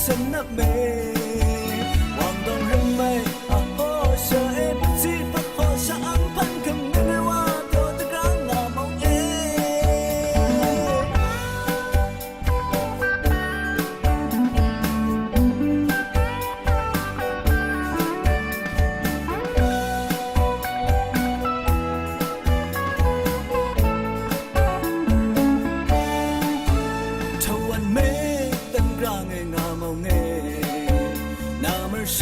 什么美？望东人美啊，哦，舍爱不羁不好想攀肯定的话，多的让我梦哎。头完美，等让爱我梦哎。那么深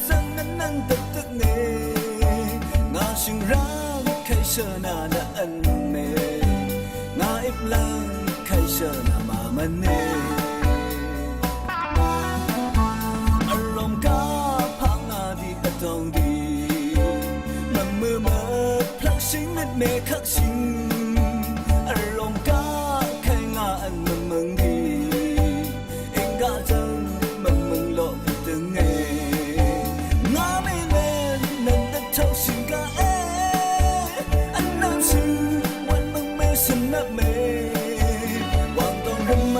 深难能得的你，我欣然开设那恩美，我一冷开设那妈妈呢，อารมณ์กาพังอาดีกระทงดีมันมือเมื่อพลังชิงเม็ดเมฆคักชิงอารมณ์กาใครงาอันมึงดีเองกาจังมึงโลกตึงเองาไม่เล่นนั่นแต่เท่าชิงกาเออันนั้นชื่อวันมึงไม่สนับเมวางตรงทำไม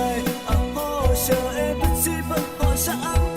อ่ะพ่อเชื่อเอเป็นสิบพ่อฉัน